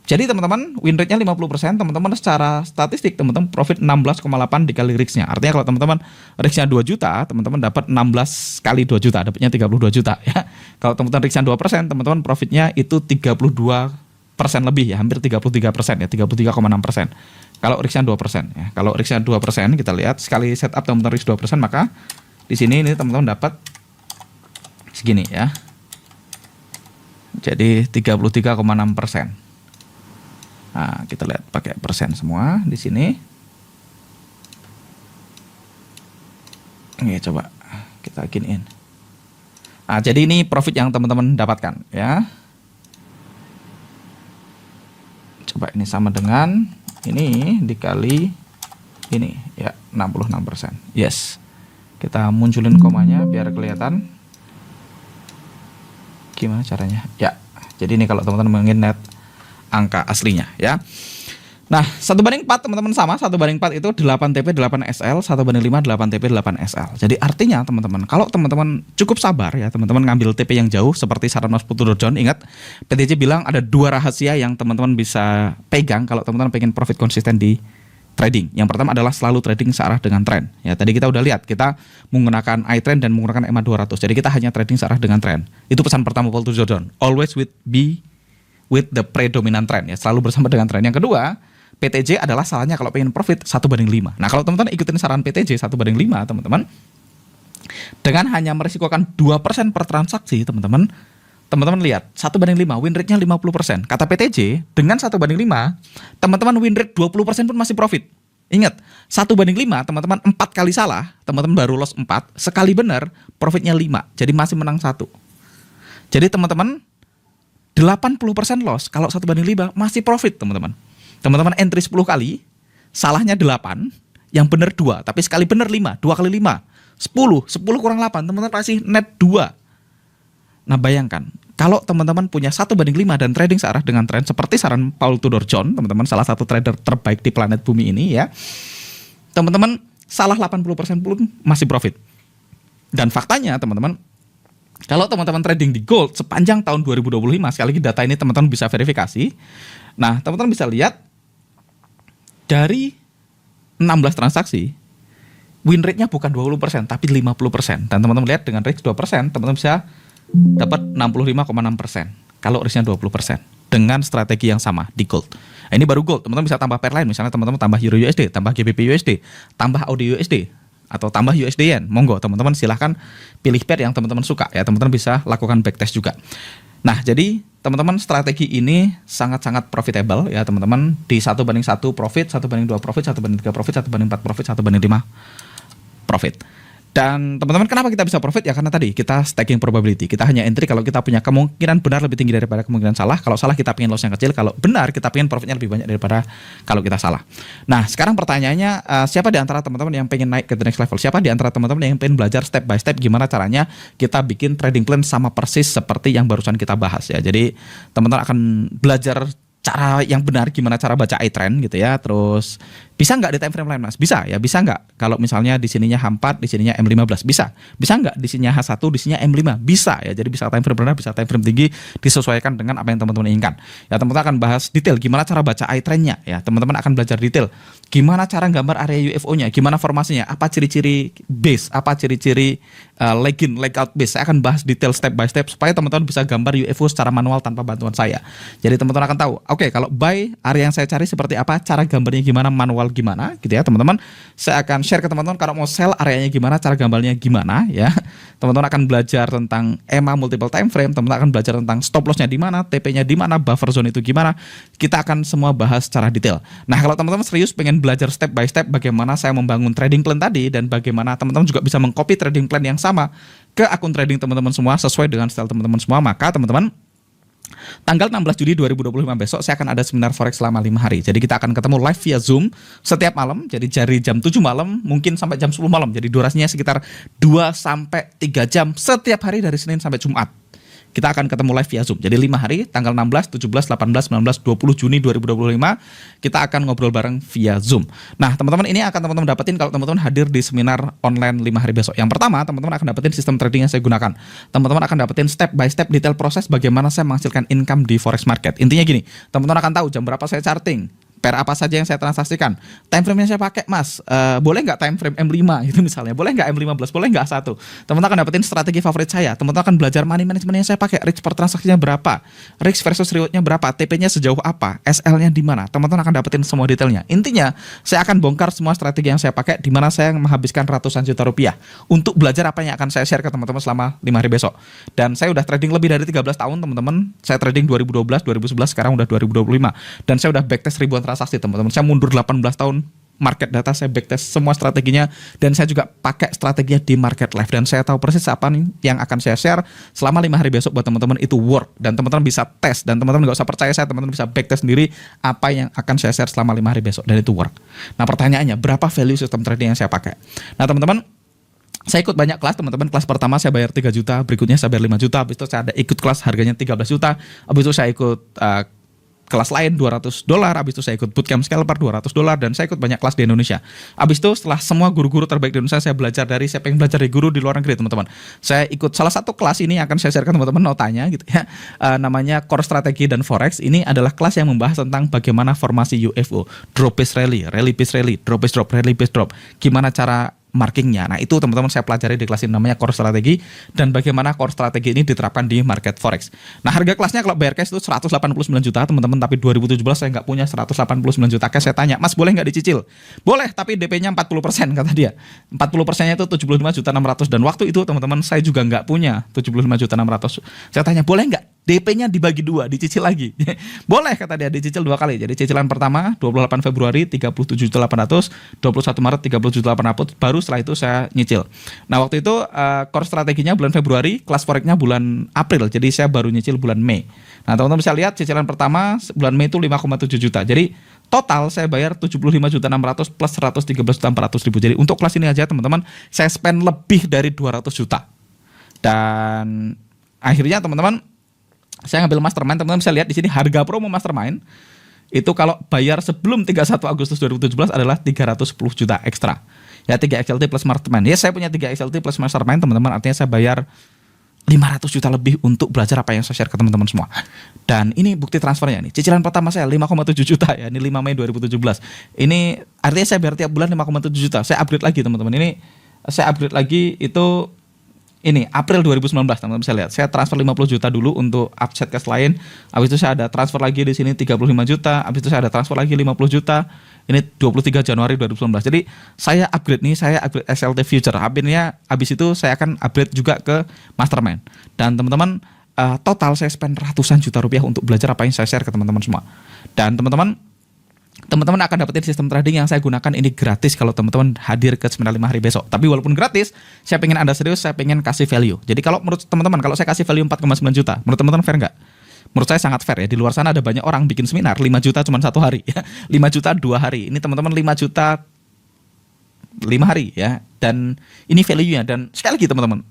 jadi teman-teman, win rate-nya 50%, teman-teman secara statistik, teman-teman profit 16,8 dikali risk-nya. Artinya kalau teman-teman risk-nya 2 juta, teman-teman dapat 16 kali 2 juta, dapatnya 32 juta ya. Kalau teman-teman risk-nya 2%, teman-teman profitnya itu 32% lebih ya, hampir 33% ya, 33,6%. Kalau risk-nya 2% ya. Kalau risk-nya 2%, kita lihat sekali setup teman-teman risk 2%, maka di sini ini teman-teman dapat segini ya. Jadi 33,6%. Nah, kita lihat pakai persen semua di sini. Oke, coba kita giniin. Nah, jadi ini profit yang teman-teman dapatkan ya. Coba ini sama dengan ini dikali ini ya, 66%. Yes. Kita munculin komanya biar kelihatan. Gimana caranya? Ya. Jadi ini kalau teman-teman ingin net angka aslinya ya. Nah, 1:4 teman-teman sama, 1:4 itu 8 TP 8 SL, 1:5 8 TP 8 SL. Jadi artinya teman-teman, kalau teman-teman cukup sabar ya, teman-teman ngambil TP yang jauh seperti saran Mas Putu John, ingat PTJ bilang ada 2 rahasia yang teman-teman bisa pegang kalau teman-teman pengen profit konsisten di trading. Yang pertama adalah selalu trading searah dengan tren. Ya, tadi kita udah lihat, kita menggunakan iTrend dan menggunakan EMA 200. Jadi kita hanya trading searah dengan tren. Itu pesan pertama Putu John. Always with the predominant trend ya, selalu bersama dengan tren. Yang kedua, PTJ adalah salahnya kalau pengen profit 1:5. Nah, kalau teman-teman ikutin saran PTJ 1:5, teman-teman, dengan hanya merisikokan 2% per transaksi, teman-teman lihat 1:5, win rate-nya 50%. Kata PTJ, dengan 1:5, teman-teman win rate 20% pun masih profit. Ingat, 1:5, teman-teman 4 kali salah, teman-teman baru loss 4, sekali benar, profitnya 5, jadi masih menang 1. Jadi teman-teman 80% loss, kalau 1:5 masih profit teman-teman. Teman-teman entry 10 kali, salahnya 8, yang benar 2, tapi sekali benar 5, 2 kali 5. 10 kurang 8, teman-teman kasih net 2. Nah bayangkan, kalau teman-teman punya 1:5 dan trading searah dengan tren seperti saran Paul Tudor Jones, teman-teman salah satu trader terbaik di planet bumi ini ya, teman-teman salah 80% pun masih profit. Dan faktanya teman-teman, kalau teman-teman trading di gold sepanjang tahun 2025, sekali lagi data ini teman-teman bisa verifikasi. Nah teman-teman bisa lihat dari 16 transaksi, win rate-nya bukan 20% tapi 50%. Dan teman-teman lihat dengan risk 2%, teman-teman bisa dapat 65,6% kalau risknya 20% dengan strategi yang sama di gold. Nah, ini baru gold, teman-teman bisa tambah pair lain, misalnya teman-teman tambah Euro USD, tambah GBP USD, tambah AUD USD, atau tambah USD Yen. Monggo teman-teman silahkan pilih pair yang teman-teman suka ya, teman-teman bisa lakukan backtest juga. Nah jadi teman-teman strategi ini sangat-sangat profitable ya teman-teman, di 1:1 profit, 1:2 profit, 1:3 profit, 1:4 profit, 1:5 profit. Dan teman-teman kenapa kita bisa profit? Ya karena tadi kita stacking probability. Kita hanya entry kalau kita punya kemungkinan benar lebih tinggi daripada kemungkinan salah. Kalau salah kita pengen loss yang kecil, kalau benar kita pengen profitnya lebih banyak daripada kalau kita salah. Nah sekarang pertanyaannya, siapa di antara teman-teman yang pengen naik ke the next level? Siapa di antara teman-teman yang pengen belajar step by step gimana caranya kita bikin trading plan sama persis seperti yang barusan kita bahas ya. Jadi teman-teman akan belajar cara yang benar, gimana cara baca iTrend gitu ya. Terus bisa nggak di time frame lain mas? Bisa ya, bisa nggak? Kalau misalnya di sininya H4, di sininya M15, bisa. Bisa nggak di sininya H1, di sininya M5? Bisa ya. Jadi bisa time frame rendah, bisa time frame tinggi, disesuaikan dengan apa yang teman-teman inginkan. Ya teman-teman akan bahas detail gimana cara baca iTrend-nya ya. Teman-teman akan belajar detail gimana cara gambar area UFO-nya, gimana formasinya, apa ciri-ciri base, apa ciri-ciri leg-in, leg-out base. Saya akan bahas detail step by step supaya teman-teman bisa gambar UFO secara manual tanpa bantuan saya. Jadi teman-teman akan tahu, oke, kalau buy area yang saya cari seperti apa, cara gambarnya gimana, manual gimana gitu ya teman-teman. Saya akan share ke teman-teman kalau mau sell areanya gimana, cara gambarnya gimana ya. Teman-teman akan belajar tentang EMA multiple time frame, teman-teman akan belajar tentang stop loss-nya di mana, TP-nya di mana, buffer zone itu gimana. Kita akan semua bahas secara detail. Nah, kalau teman-teman serius pengen belajar step by step bagaimana saya membangun trading plan tadi dan bagaimana teman-teman juga bisa mengcopy trading plan yang sama ke akun trading teman-teman semua sesuai dengan style teman-teman semua, maka teman-teman tanggal 16 Juli 2025 besok saya akan ada seminar forex selama 5 hari. Jadi kita akan ketemu live via Zoom setiap malam. Jadi dari jam 7 malam mungkin sampai jam 10 malam. Jadi durasinya sekitar 2 sampai 3 jam setiap hari dari Senin sampai Jumat. Kita akan ketemu live via Zoom. Jadi 5 hari, tanggal 16, 17, 18, 19, 20 Juni 2025, kita akan ngobrol bareng via Zoom. Nah, teman-teman ini akan teman-teman dapetin kalau teman-teman hadir di seminar online 5 hari besok. Yang pertama, teman-teman akan dapetin sistem trading yang saya gunakan. Teman-teman akan dapetin step by step detail proses bagaimana saya menghasilkan income di forex market. Intinya gini, teman-teman akan tahu jam berapa saya charting, pair apa saja yang saya transaksikan, time frame yang saya pakai mas, boleh nggak time frame M5 gitu misalnya, boleh nggak M15, boleh nggak A1. Teman-teman akan dapetin strategi favorit saya, teman-teman akan belajar money management yang saya pakai, risk per transaksinya berapa, risk versus rewardnya berapa, TP-nya sejauh apa, SL-nya di mana, teman-teman akan dapetin semua detailnya. Intinya saya akan bongkar semua strategi yang saya pakai, di mana saya menghabiskan ratusan juta rupiah untuk belajar apa yang akan saya share ke teman-teman selama 5 hari besok. Dan saya udah trading lebih dari 13 tahun teman-teman, saya trading 2012, 2011, sekarang udah 2025, dan saya udah backtest ribuan transaksi teman-teman. Saya mundur 18 tahun market data, saya backtest semua strateginya, dan saya juga pakai strateginya di market live, dan saya tahu persis apa nih yang akan saya share selama 5 hari besok buat teman-teman itu work, dan teman-teman bisa tes, dan teman-teman gak usah percaya saya, teman-teman bisa backtest sendiri apa yang akan saya share selama 5 hari besok, dan itu work. Nah pertanyaannya, berapa value sistem trading yang saya pakai? Nah teman-teman, saya ikut banyak kelas teman-teman. Kelas pertama saya bayar 3 juta, berikutnya saya bayar 5 juta, habis itu saya ada ikut kelas harganya 13 juta, habis itu saya ikut kelas lain $200, habis itu saya ikut bootcamp scalper $200, dan saya ikut banyak kelas di Indonesia. Habis itu setelah semua guru-guru terbaik di Indonesia saya belajar dari, saya pengen belajar dari guru di luar negeri teman-teman. Saya ikut salah satu kelas ini akan saya share ke teman-teman notanya gitu ya. Namanya Core Strategi dan Forex. Ini adalah kelas yang membahas tentang bagaimana formasi UFO, drop base rally, rally base rally, drop base drop, rally base drop. Gimana cara markingnya. Nah itu teman-teman saya pelajari di kelas ini, namanya Core Strategi, dan bagaimana Core Strategi ini diterapkan di market forex. Nah harga kelasnya kalau bayar cash itu 189 juta teman-teman, tapi 2017 saya nggak punya 189 juta cash. Saya tanya, mas boleh nggak dicicil? Boleh, tapi DP-nya 40% kata dia. 40%-nya itu 75.600.000, dan waktu itu teman-teman saya juga nggak punya 75.600.000. Saya tanya, boleh nggak DP-nya dibagi 2, dicicil lagi? Boleh kata dia, dicicil 2 kali. Jadi cicilan pertama 28 Februari 37.800, 21 Maret 30.800, baru setelah itu saya nyicil. Nah waktu itu core strateginya bulan Februari, kelas forexnya bulan April, jadi saya baru nyicil bulan Mei. Nah, teman-teman bisa lihat cicilan pertama bulan Mei itu 5,7 juta. Jadi total saya bayar 75.600 plus 113.400.000. Jadi untuk kelas ini aja teman-teman saya spend lebih dari 200 juta. Dan akhirnya teman-teman saya ngambil mastermind, teman-teman bisa lihat di sini harga promo mastermind itu kalau bayar sebelum 31 Agustus 2017 adalah 310 juta ekstra. Ya 3 XLT plus mastermind. Ya saya punya 3 XLT plus mastermind teman-teman, artinya saya bayar 500 juta lebih untuk belajar apa yang saya share ke teman-teman semua. Dan ini bukti transfernya nih. Cicilan pertama saya 5,7 juta ya, ini 5 Mei 2017. Ini artinya saya bayar tiap bulan 5,7 juta. Saya upgrade lagi teman-teman. Ini saya upgrade lagi itu ini April 2019 teman-teman bisa lihat. Saya transfer 50 juta dulu untuk upset cash lain. Habis itu saya ada transfer lagi di sini 35 juta. Habis itu saya ada transfer lagi 50 juta. Ini 23 Januari 2019. Jadi saya upgrade nih, saya upgrade SLT Future. Habis itu saya akan upgrade juga ke Mastermind. Dan teman-teman total saya spend ratusan juta rupiah untuk belajar apa yang saya share ke teman-teman semua. Dan teman-teman akan dapetin sistem trading yang saya gunakan ini gratis kalau teman-teman hadir ke seminar 5 hari besok. Tapi walaupun gratis, saya pengen Anda serius, saya pengen kasih value. Jadi kalau menurut teman-teman, kalau saya kasih value 4,9 juta, menurut teman-teman fair nggak? Menurut saya sangat fair ya. Di luar sana ada banyak orang bikin seminar 5 juta cuma 1 hari ya. 5 juta 2 hari. Ini teman-teman 5 juta 5 hari ya. Dan ini value-nya. Dan sekali lagi teman-teman,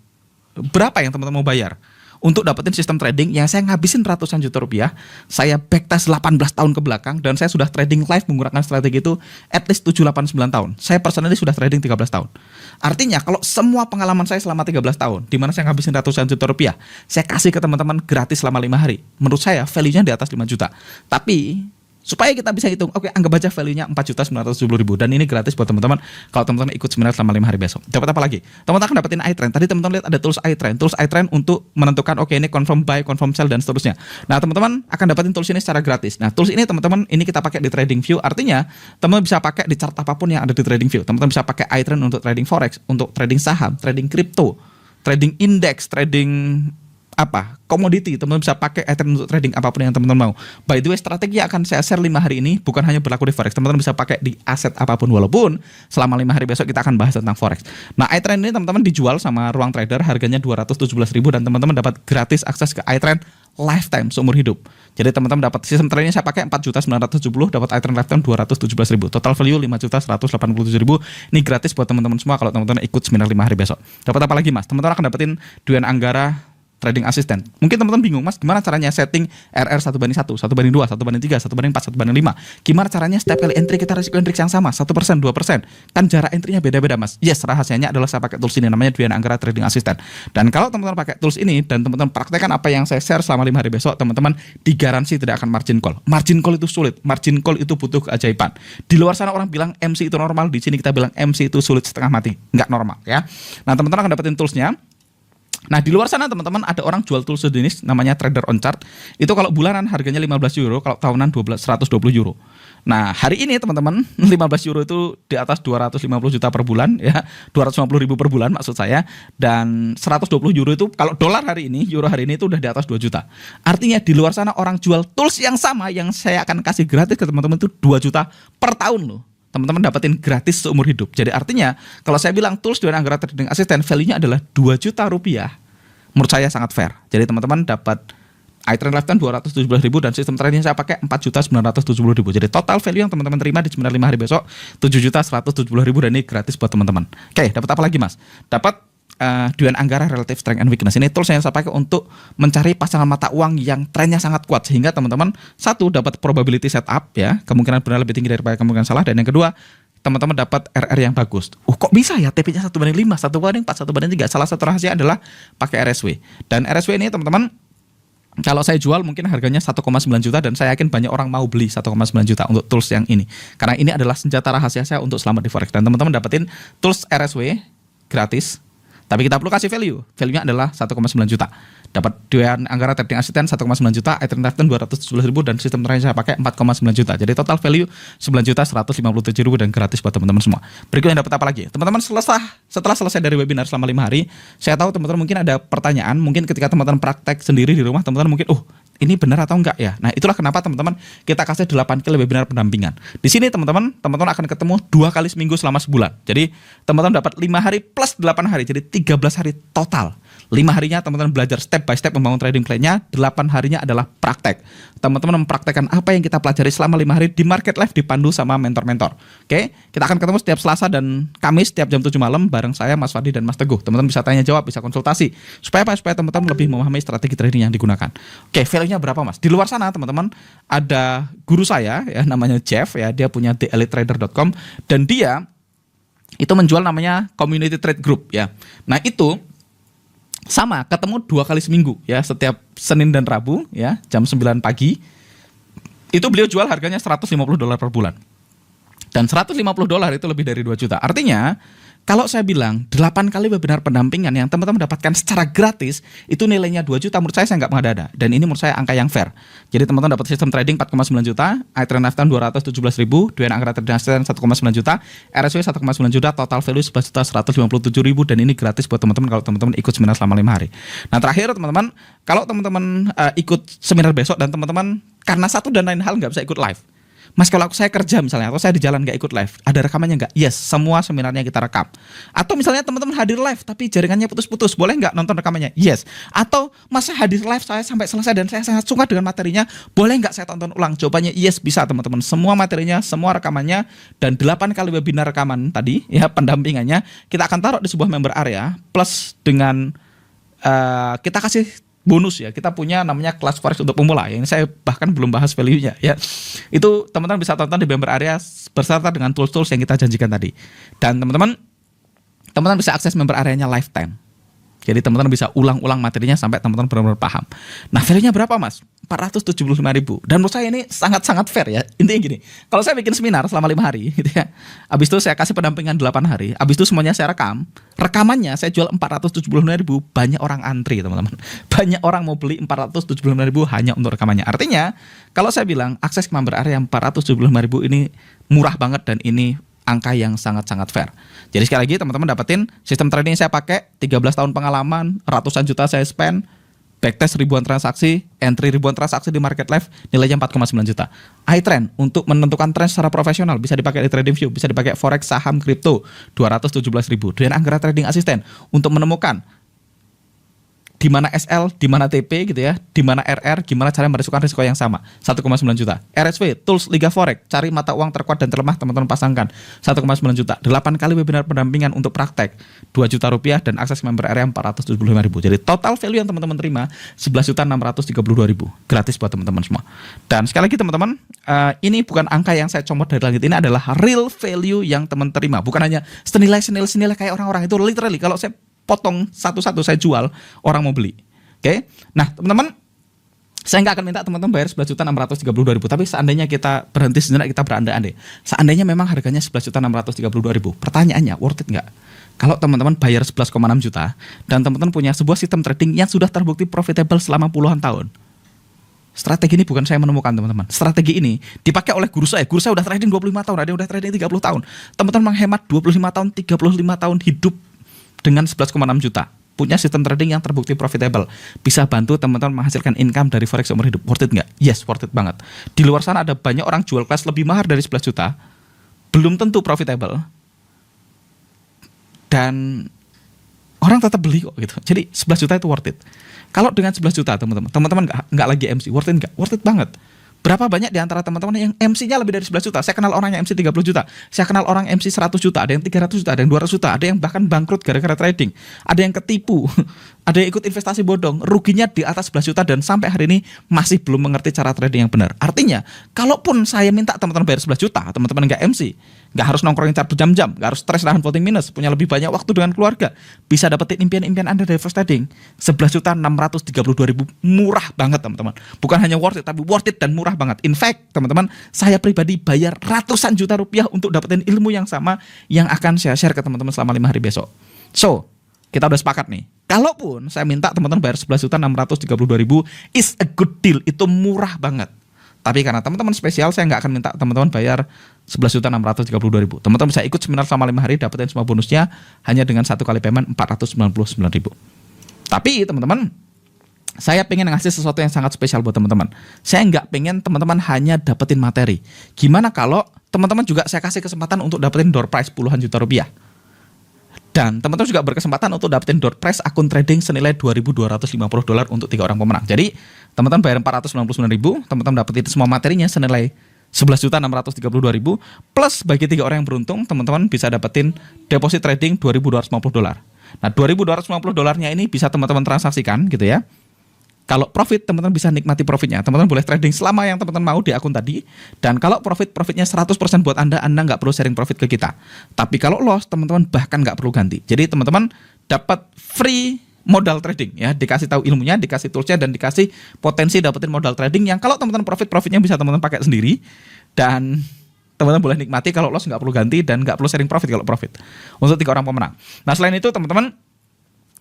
berapa yang teman-teman mau bayar untuk dapetin sistem trading yang saya ngabisin ratusan juta rupiah, saya backtest 18 tahun ke belakang, dan saya sudah trading live menggunakan strategi itu at least 7-8-9 tahun. Saya personally sudah trading 13 tahun. Artinya kalau semua pengalaman saya selama 13 tahun, di mana saya ngabisin ratusan juta rupiah, saya kasih ke teman-teman gratis selama 5 hari. Menurut saya value-nya di atas 5 juta. Tapi supaya kita bisa hitung, oke, anggap aja value-nya 4.970.000 dan ini gratis buat teman-teman kalau teman-teman ikut seminar selama 5 hari besok. Dapat apa lagi? Teman-teman akan dapetin iTrend. Tadi teman-teman lihat ada tools iTrend untuk menentukan oke ini confirm buy, confirm sell dan seterusnya. Nah, teman-teman akan dapetin tools ini secara gratis. Nah, tools ini teman-teman ini kita pakai di TradingView, artinya teman-teman bisa pakai di chart apapun yang ada di TradingView. Teman-teman bisa pakai iTrend untuk trading forex, untuk trading saham, trading crypto, trading index, trading komoditi. Teman-teman bisa pakai iTrend untuk trading apapun yang teman-teman mau. By the way, strategi yang akan saya share 5 hari ini bukan hanya berlaku di forex. Teman-teman bisa pakai di aset apapun, walaupun selama 5 hari besok kita akan bahas tentang forex. Nah, iTrend ini teman-teman dijual sama Ruang Trader, harganya 217.000 dan teman-teman dapat gratis akses ke iTrend lifetime seumur hidup. Jadi teman-teman dapat sistem tradingnya saya pakai 4.970, dapat iTrend lifetime 217.000. Total value 5.187.000. Ini gratis buat teman-teman semua kalau teman-teman ikut seminar 5 hari besok. Dapat apa lagi, Mas? Teman-teman akan dapetin Dwi Anggara trading assistant. Mungkin teman-teman bingung, Mas, gimana caranya setting RR 1:1, 1:2, 1:3, 1:4, 1:5? Gimana caranya setiap kali entry kita risiko entry yang sama, 1%, 2%? Kan jarak entry-nya beda-beda, Mas. Yes, rahasianya adalah saya pakai tools ini, namanya Dwi Anggara Trading Assistant. Dan kalau teman-teman pakai tools ini dan teman-teman praktekkan apa yang saya share selama 5 hari besok, teman-teman digaransi tidak akan margin call. Margin call itu sulit, margin call itu butuh keajaiban. Di luar sana orang bilang MC itu normal, di sini kita bilang MC itu sulit setengah mati, nggak normal ya. Nah, teman-teman akan dapetin toolsnya. Nah, di luar sana teman-teman ada orang jual tools sejenis namanya Trader on Chart. Itu kalau bulanan harganya 15 euro, kalau tahunan 120 euro. Nah, hari ini teman-teman 15 euro itu di atas 250 juta per bulan ya, 250.000 per bulan maksud saya. Dan 120 euro itu kalau dolar hari ini, euro hari ini itu udah di atas 2 juta. Artinya di luar sana orang jual tools yang sama yang saya akan kasih gratis ke teman-teman itu 2 juta per tahun loh. Teman-teman dapetin gratis seumur hidup. Jadi artinya kalau saya bilang tools Dwi Anggara Trading Assistant value-nya adalah 2 juta rupiah, menurut saya sangat fair. Jadi teman-teman dapat iTrend lifetime 217.000 dan sistem trading saya pakai 4.970.000. Jadi total value yang teman-teman terima di seminar 5 hari besok 7.170.000 dan ini gratis buat teman-teman. Oke, dapat apa lagi, Mas? Dapat Dwi Anggara Relative Strength and Weakness. Ini tools yang saya pakai untuk mencari pasangan mata uang yang trennya sangat kuat sehingga teman-teman satu dapat probability setup ya, kemungkinan benar lebih tinggi daripada kemungkinan salah, dan yang kedua teman-teman dapat RR yang bagus. Kok bisa ya TP-nya 1:5, 1:4, 1:3? Salah satu rahasia adalah pakai RSW. Dan RSW ini teman-teman kalau saya jual mungkin harganya 1,9 juta dan saya yakin banyak orang mau beli 1,9 juta untuk tools yang ini. Karena ini adalah senjata rahasia saya untuk selamat di forex. Dan teman-teman dapetin tools RSW gratis. Tapi kita perlu kasih value. Value-nya adalah 1,9 juta. Dapat Dwi Anggara Trading Assistant 1,9 juta, iTrend lifetime 217.000 dan sistem trading saya pakai 4,9 juta. Jadi total value 9.157.000 dan gratis buat teman-teman semua. Berikutnya dapat apa lagi? Teman-teman setelah selesai dari webinar selama 5 hari, saya tahu teman-teman mungkin ada pertanyaan, mungkin ketika teman-teman praktek sendiri di rumah, teman-teman mungkin ini benar atau enggak ya. Nah, itulah kenapa teman-teman kita kasih 8 kali webinar pendampingan. Di sini teman-teman akan ketemu 2 kali seminggu selama sebulan. Jadi teman-teman dapat 5 hari plus 8 hari, jadi 13 hari total. 5 harinya teman-teman belajar step by step membangun trading plan-nya, 8 harinya adalah praktek. Teman-teman mempraktekkan apa yang kita pelajari selama 5 hari di Market Live dipandu sama mentor-mentor. Oke, kita akan ketemu setiap Selasa dan Kamis setiap jam 7 malam bareng saya, Mas Fadi dan Mas Teguh. Teman-teman bisa tanya jawab, bisa konsultasi. Supaya apa? Supaya teman-teman lebih memahami strategi trading yang digunakan. Oke, value-nya berapa, Mas? Di luar sana teman-teman ada guru saya ya, namanya Jeff ya, dia punya theelitetrader.com dan dia itu menjual namanya Community Trade Group ya. Nah, itu sama, ketemu 2 kali seminggu ya, setiap Senin dan Rabu ya, jam 9 pagi. Itu beliau jual harganya $150 per bulan. Dan $150 itu lebih dari 2 juta. Artinya, kalau saya bilang 8 kali webinar pendampingan yang teman-teman dapatkan secara gratis, itu nilainya 2 juta, menurut saya nggak mengada-ada. Dan ini menurut saya angka yang fair. Jadi teman-teman dapat sistem trading 4,9 juta, iTrend Lifetime 217.000, Duen Angkara Trading Assistant 1,9 juta, RSW 1,9 juta, total value 11.157.000, dan ini gratis buat teman-teman kalau teman-teman ikut seminar selama 5 hari. Nah, terakhir teman-teman, kalau teman-teman ikut seminar besok dan teman-teman karena satu dan lain hal nggak bisa ikut live, Mas, kalau saya kerja misalnya, atau saya di jalan nggak ikut live, ada rekamannya nggak? Yes, semua seminarnya kita rekam. Atau misalnya teman-teman hadir live, tapi jaringannya putus-putus, boleh nggak nonton rekamannya? Yes. Atau Mas, saya hadir live, saya sampai selesai dan saya sangat suka dengan materinya, boleh nggak saya tonton ulang? Jawabannya yes, bisa teman-teman. Semua materinya, semua rekamannya, dan 8 kali webinar rekaman tadi, ya pendampingannya, kita akan taruh di sebuah member area, plus dengan kita kasih bonus ya, kita punya namanya kelas forex untuk pemula ya. Ini saya bahkan belum bahas value-nya ya. Itu teman-teman bisa tonton di member area beserta dengan tools-tools yang kita janjikan tadi. Dan teman-teman bisa akses member area-nya lifetime. Jadi teman-teman bisa ulang-ulang materinya sampai teman-teman benar-benar paham. Nah, value-nya berapa, Mas? 475.000. Dan menurut saya ini sangat-sangat fair ya. Intinya gini, kalau saya bikin seminar selama 5 hari gitu ya, habis itu saya kasih pendampingan 8 hari, habis itu semuanya saya rekam, rekamannya saya jual 475.000, banyak orang antri teman-teman. Banyak orang mau beli 475.000 hanya untuk rekamannya. Artinya, kalau saya bilang akses ke member area 475.000 ini murah banget dan ini angka yang sangat-sangat fair. Jadi sekali lagi teman-teman dapetin sistem trading yang saya pakai, 13 tahun pengalaman, ratusan juta saya spend, backtest ribuan transaksi, entry ribuan transaksi di Market Live, nilainya 4,9 juta. iTrend untuk menentukan tren secara profesional bisa dipakai di TradingView, bisa dipakai forex, saham, kripto, 217.000. Dan Angkara Trading Assistant untuk menemukan di mana SL, di mana TP gitu ya, di mana RR, gimana cara merisikokan risiko yang sama, 1,9 juta. RSW, tools Liga Forex, cari mata uang terkuat dan terlemah teman-teman pasangkan, 1,9 juta. 8 kali webinar pendampingan untuk praktek, 2 juta rupiah dan akses member area 475.000. Jadi total value yang teman-teman terima 11.632.000. Gratis buat teman-teman semua. Dan sekali lagi teman-teman, ini bukan angka yang saya comot dari langit, ini adalah real value yang teman terima. Bukan hanya senilai kayak orang-orang itu, literally kalau saya potong satu-satu saya jual, orang mau beli. Oke. Nah, teman-teman, saya nggak akan minta teman-teman bayar 11.632.000, tapi seandainya kita berhenti sejenak, kita berandai-andai. Seandainya memang harganya 11.632.000, pertanyaannya worth it nggak? Kalau teman-teman bayar 11,6 juta dan teman-teman punya sebuah sistem trading yang sudah terbukti profitable selama puluhan tahun. Strategi ini bukan saya menemukan teman-teman. Strategi ini dipakai oleh guru saya. Guru saya udah trading 25 tahun, ada yang udah trading 30 tahun. Teman-teman menghemat 25 tahun, 35 tahun hidup dengan 11,6 juta, punya sistem trading yang terbukti profitable, bisa bantu teman-teman menghasilkan income dari forex seumur hidup. Worth it nggak? Yes, worth it banget. Di luar sana ada banyak orang jual kelas lebih mahal dari 11 juta, belum tentu profitable, dan orang tetap beli kok gitu. Jadi 11 juta itu worth it. Kalau dengan 11 juta teman-teman nggak lagi MC, worth it nggak? Worth it banget. Berapa banyak di antara teman-teman yang MC-nya lebih dari 11 juta? Saya kenal orang yang MC 30 juta. Saya kenal orang MC 100 juta. Ada yang 300 juta, ada yang 200 juta. Ada yang bahkan bangkrut gara-gara trading. Ada yang ketipu. Ada yang ikut investasi bodong. Ruginya di atas 11 juta dan sampai hari ini masih belum mengerti cara trading yang benar. Artinya, kalaupun saya minta teman-teman bayar 11 juta, teman-teman nggak MC, nggak harus nongkrongin chat berjam-jam, nggak harus stres nahan floating minus, punya lebih banyak waktu dengan keluarga, bisa dapetin impian-impian Anda dari first trading, 11.632.000, murah banget teman-teman. Bukan hanya worth it, tapi worth it dan murah banget. In fact, teman-teman, saya pribadi bayar ratusan juta rupiah untuk dapetin ilmu yang sama yang akan saya share ke teman-teman selama 5 hari besok. So, kita udah sepakat nih. Kalaupun saya minta teman-teman bayar 11.632.000 is a good deal, itu murah banget. Tapi karena teman-teman spesial, saya nggak akan minta teman-teman bayar 11.632.000. Teman-teman bisa ikut seminar selama 5 hari, dapetin semua bonusnya hanya dengan 1 kali payment 499.000. Tapi teman-teman, Saya pengen ngasih sesuatu yang sangat spesial buat teman-teman. Saya nggak pengen teman-teman hanya dapetin materi. Gimana kalau teman-teman juga saya kasih kesempatan untuk dapetin door prize puluhan juta rupiah. Dan teman-teman juga berkesempatan untuk dapetin door prize akun trading senilai $2.250 untuk 3 orang pemenang. Jadi teman-teman bayar 499.000, teman-teman dapetin semua materinya senilai 11.632.000 plus bagi 3 orang yang beruntung, teman-teman bisa dapetin deposit trading $2.250. Nah, $2.250-nya ini bisa teman-teman transaksikan gitu ya. Kalau profit, teman-teman bisa nikmati profitnya. Teman-teman boleh trading selama yang teman-teman mau di akun tadi. Dan kalau profitnya 100% buat Anda nggak perlu sharing profit ke kita. Tapi kalau loss, teman-teman bahkan nggak perlu ganti. Jadi teman-teman dapat free modal trading ya, dikasih tahu ilmunya, dikasih toolsnya, dan dikasih potensi dapetin modal trading yang kalau teman-teman profitnya bisa teman-teman pakai sendiri. Dan teman-teman boleh nikmati, kalau loss nggak perlu ganti dan nggak perlu sharing profit kalau profit. Untuk 3 orang pemenang. Nah, selain itu teman-teman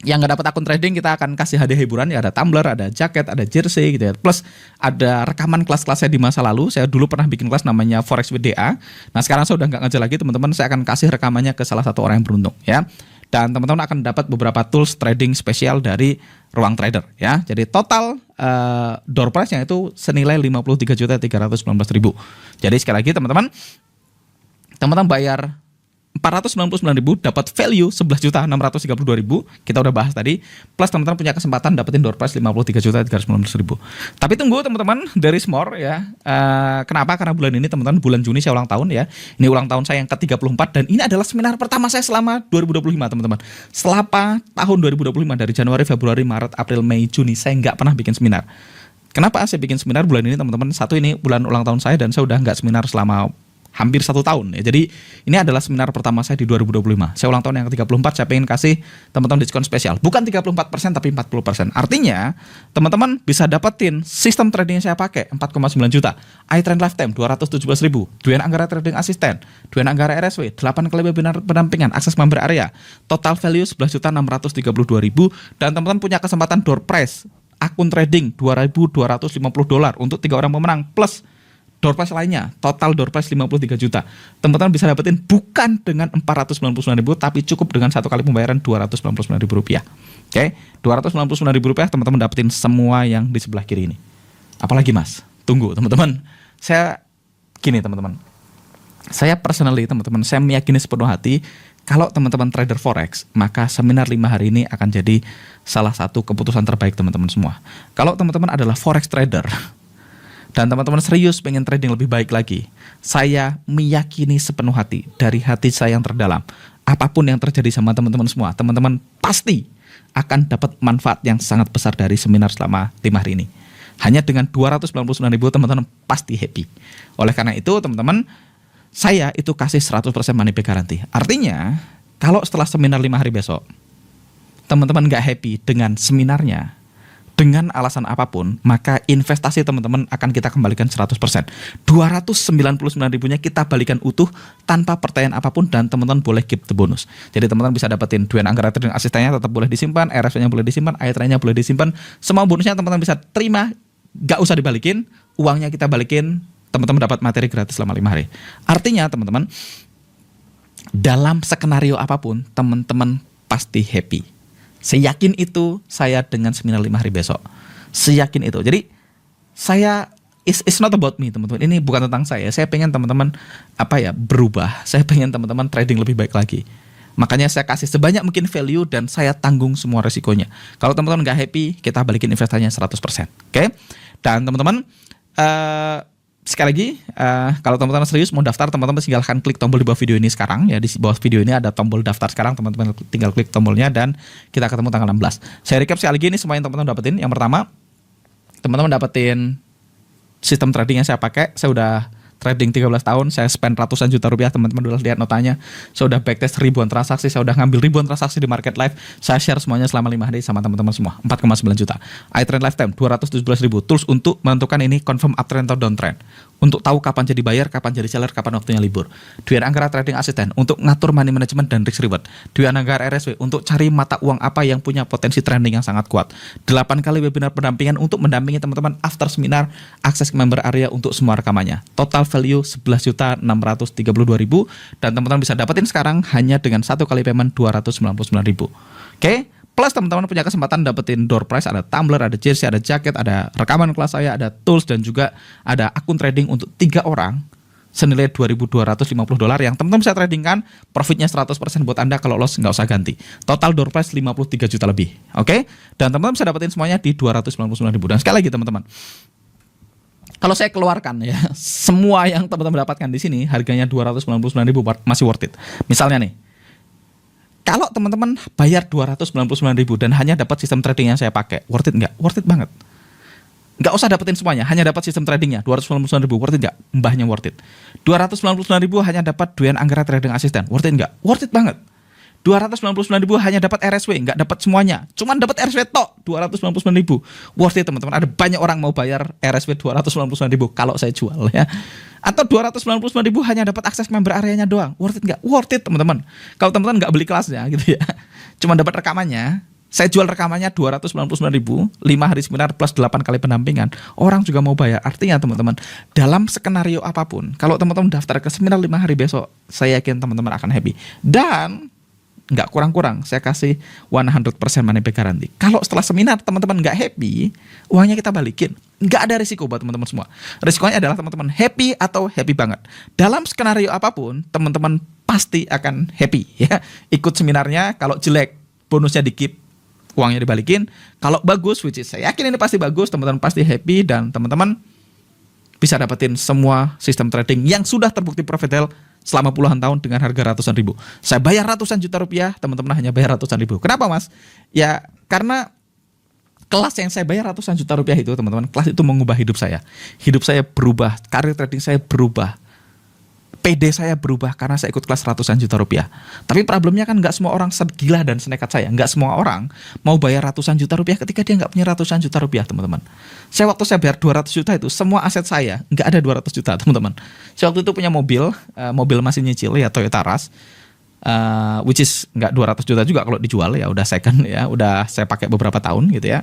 yang nggak dapat akun trading, kita akan kasih hadiah hiburan ya, ada tumbler, ada jaket, ada jersey gitu ya. Plus ada rekaman kelas-kelasnya di masa lalu. Saya dulu pernah bikin kelas namanya Forex with DA. Nah, sekarang saya udah nggak ngajar lagi teman-teman. Saya akan kasih rekamannya ke salah satu orang yang beruntung ya. Dan teman-teman akan dapat beberapa tools trading spesial dari Ruang Trader ya. Jadi total door prize-nya itu senilai 53.319.000. Jadi sekali lagi teman-teman bayar 499.000 dapat value 11.632.000. Kita udah bahas tadi. Plus teman-teman punya kesempatan dapetin door prize 53.319.000. Tapi tunggu teman-teman, there is more ya. Kenapa? Karena bulan ini teman-teman, bulan Juni saya ulang tahun ya. Ini ulang tahun saya yang ke-34 dan ini adalah seminar pertama saya selama 2025 teman-teman. Selama tahun 2025 dari Januari, Februari, Maret, April, Mei, Juni saya nggak pernah bikin seminar. Kenapa saya bikin seminar bulan ini teman-teman? Satu, ini bulan ulang tahun saya dan saya udah nggak seminar selama hampir 1 tahun ya. Jadi ini adalah seminar pertama saya di 2025. Saya ulang tahun yang ke-34, saya pengen kasih teman-teman diskon spesial. Bukan 34% tapi 40%. Artinya teman-teman bisa dapetin sistem trading yang saya pakai 4,9 juta, iTrend Lifetime 217.000, Duen Anggara Trading Assistant, Duen Anggara RSW, 8 kali webinar pendampingan, akses member area, total value 11.632.000, dan teman-teman punya kesempatan door prize akun trading $2.250 untuk 3 orang pemenang plus door prize lainnya, total door prize 53 juta. Teman-teman bisa dapetin bukan dengan 499.000 tapi cukup dengan 1 kali pembayaran $299.000 rupiah. Oke, $299.000 rupiah teman-teman dapetin semua yang di sebelah kiri ini. Apalagi Mas? Tunggu teman-teman. Saya gini teman-teman. Saya personally teman-teman, saya meyakini sepenuh hati kalau teman-teman trader forex, maka seminar 5 hari ini akan jadi salah satu keputusan terbaik teman-teman semua. Kalau teman-teman adalah forex trader dan teman-teman serius pengen trading lebih baik lagi, saya meyakini sepenuh hati dari hati saya yang terdalam, apapun yang terjadi sama teman-teman semua, teman-teman pasti akan dapat manfaat yang sangat besar dari seminar selama 5 hari ini. Hanya dengan 299.000 teman-teman pasti happy. Oleh karena itu teman-teman, saya itu kasih 100% money back guarantee. Artinya kalau setelah seminar 5 hari besok teman-teman gak happy dengan seminarnya, dengan alasan apapun, maka investasi teman-teman akan kita kembalikan 100%. 299.000-nya kita balikan utuh tanpa pertanyaan apapun dan teman-teman boleh keep the bonus. Jadi teman-teman bisa dapetin Duen Anggara Trading Asistennya tetap boleh disimpan, RSW-nya boleh disimpan, iTrend-nya boleh disimpan. Semua bonusnya teman-teman bisa terima, gak usah dibalikin, uangnya kita balikin, teman-teman dapat materi gratis selama 5 hari. Artinya teman-teman, dalam skenario apapun, teman-teman pasti happy. Seyakin itu saya dengan seminar 5 hari besok. Seyakin itu. Jadi saya it's not about me teman-teman. Ini bukan tentang saya. Saya pengen teman-teman berubah. Saya pengen teman-teman trading lebih baik lagi. Makanya saya kasih sebanyak mungkin value dan saya tanggung semua resikonya. Kalau teman-teman nggak happy, kita balikin investasinya 100%. Oke? Dan teman-teman sekali lagi, kalau teman-teman serius mau daftar, teman-teman silahkan klik tombol di bawah video ini sekarang ya. Di bawah video ini ada tombol daftar sekarang, teman-teman tinggal klik tombolnya dan kita ketemu tanggal 16. Saya recap sekali lagi, ini semua yang teman-teman dapetin. Yang pertama, teman-teman dapetin sistem trading yang saya pakai. Saya udah trading 13 tahun, saya spend ratusan juta rupiah, teman-teman udah lihat notanya. Saya udah backtest ribuan transaksi, saya udah ngambil ribuan transaksi di market live. Saya share semuanya selama 5 hari sama teman-teman semua. 4,9 juta. iTrend Lifetime 217.000 tools untuk menentukan ini confirm uptrend atau downtrend. Untuk tahu kapan jadi buyer, kapan jadi seller, kapan waktunya libur. Duen Anggara Trading Assistant untuk ngatur money management dan risk reward. Duen Anggara RSW untuk cari mata uang apa yang punya potensi trending yang sangat kuat. 8 kali webinar pendampingan untuk mendampingi teman-teman after seminar, akses ke member area untuk semua rekamannya. Total value 11.632.000 dan teman-teman bisa dapetin sekarang hanya dengan 1 kali payment 299.000. Oke? Plus teman-teman punya kesempatan dapetin door prize, ada tumbler, ada jersey, ada jaket, ada rekaman kelas saya, ada tools, dan juga ada akun trading untuk 3 orang senilai $2.250 yang teman-teman bisa tradingkan, profitnya 100% buat Anda, kalau loss nggak usah ganti. Total door prize 53 juta lebih. Oke? Dan teman-teman bisa dapetin semuanya di 299.000. Dan sekali lagi teman-teman, kalau saya keluarkan ya, semua yang teman-teman dapatkan di sini harganya 299.000 masih worth it. Misalnya nih, kalau teman-teman bayar 299.000 dan hanya dapat sistem trading yang saya pakai, worth it nggak? Worth it banget. Nggak usah dapetin semuanya, hanya dapat sistem tradingnya 299.000, worth it nggak? Mbahnya worth it. 299.000 hanya dapat Dwian Anggara Trading Assistant, worth it nggak? Worth it banget. 299.000 hanya dapat RSW, nggak dapat semuanya, cuman dapat RSW tok 299.000, worth it teman-teman. Ada banyak orang mau bayar RSW 299.000 kalau saya jual ya. Atau 299.000 hanya dapat akses member areanya doang, worth it nggak? Worth it teman-teman. Kalau teman-teman nggak beli kelasnya gitu ya, cuma dapat rekamannya. Saya jual rekamannya 299.000, 5 hari seminar plus 8 kali pendampingan. Orang juga mau bayar. Artinya teman-teman, dalam skenario apapun, kalau teman-teman daftar ke seminar 5 hari besok, saya yakin teman-teman akan happy. Dan nggak kurang-kurang, saya kasih 100% money back guarantee. Kalau setelah seminar teman-teman nggak happy, uangnya kita balikin. Nggak ada risiko buat teman-teman semua. Risikonya adalah teman-teman happy atau happy banget. Dalam skenario apapun, teman-teman pasti akan happy ya. Ikut seminarnya, kalau jelek, bonusnya dikit, uangnya dibalikin. Kalau bagus, which is saya yakin ini pasti bagus, teman-teman pasti happy, dan teman-teman bisa dapetin semua sistem trading yang sudah terbukti profitable selama puluhan tahun dengan harga ratusan ribu. Saya bayar ratusan juta rupiah, teman-teman hanya bayar ratusan ribu. Kenapa mas? Ya karena kelas yang saya bayar ratusan juta rupiah itu teman-teman, kelas itu mengubah hidup saya. Hidup saya berubah, karir trading saya berubah, PD saya berubah karena saya ikut kelas ratusan juta rupiah. Tapi problemnya kan nggak semua orang segila dan senekat saya. Nggak semua orang mau bayar ratusan juta rupiah ketika dia nggak punya ratusan juta rupiah, teman-teman. Waktu saya bayar 200 juta itu, semua aset saya nggak ada 200 juta, teman-teman. Saya waktu itu punya mobil masih nyicil ya, Toyota Rush, which is nggak 200 juta juga kalau dijual ya, udah second ya, udah saya pakai beberapa tahun gitu ya.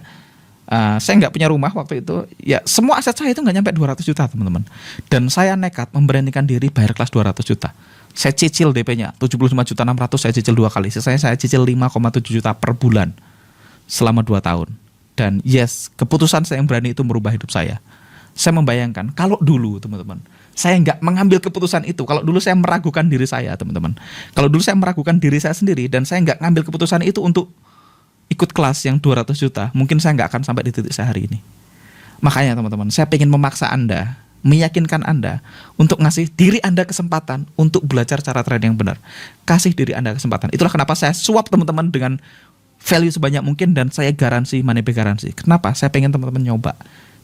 Saya nggak punya rumah waktu itu, ya semua aset saya itu nggak nyampe 200 juta teman-teman. Dan saya nekat memberanikan diri bayar kelas 200 juta. Saya cicil DP-nya 75.600.000, saya cicil 2 kali. Sisanya saya cicil 5,7 juta per bulan selama 2 tahun. Dan yes, keputusan saya yang berani itu merubah hidup saya. Saya membayangkan kalau dulu teman-teman, saya nggak mengambil keputusan itu. Kalau dulu saya meragukan diri saya teman-teman. Kalau dulu saya meragukan diri saya sendiri dan saya nggak ngambil keputusan itu untuk ikut kelas yang 200 juta, mungkin saya nggak akan sampai di titik saya hari ini. Makanya teman-teman, saya pengen memaksa Anda, meyakinkan Anda untuk ngasih diri Anda kesempatan untuk belajar cara trading yang benar. Kasih diri Anda kesempatan. Itulah kenapa saya swap teman-teman dengan value sebanyak mungkin dan saya garansi money back garansi. Kenapa? Saya pengen teman-teman nyoba.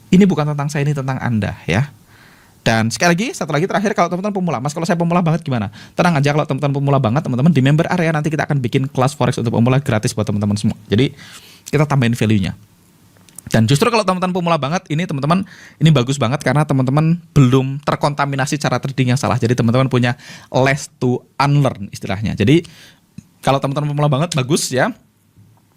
Ini bukan tentang saya, ini tentang Anda ya. Dan sekali lagi, satu lagi terakhir, kalau teman-teman pemula, mas kalau saya pemula banget gimana? Tenang aja, kalau teman-teman pemula banget, teman-teman di member area nanti kita akan bikin kelas forex untuk pemula gratis buat teman-teman semua. Jadi kita tambahin value-nya. Dan justru kalau teman-teman pemula banget, ini teman-teman, ini bagus banget karena teman-teman belum terkontaminasi cara trading yang salah. Jadi teman-teman punya less to unlearn istilahnya. Jadi kalau teman-teman pemula banget, bagus ya.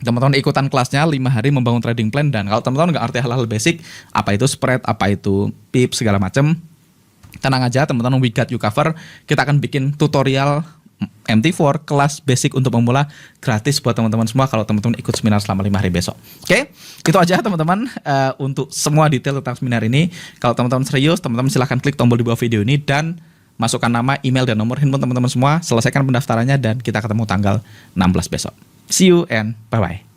Teman-teman ikutan kelasnya 5 hari membangun trading plan. Dan kalau teman-teman nggak ngerti hal-hal basic, apa itu spread, apa itu pip, segala macam, tenang aja teman-teman, we got you cover. Kita akan bikin tutorial MT4 kelas basic untuk pemula gratis buat teman-teman semua kalau teman-teman ikut seminar selama 5 hari besok. Oke, itu aja teman-teman untuk semua detail tentang seminar ini. Kalau teman-teman serius, teman-teman silahkan klik tombol di bawah video ini dan masukkan nama, email, dan nomor handphone teman-teman semua. Selesaikan pendaftarannya dan kita ketemu tanggal 16 besok. See you and bye-bye.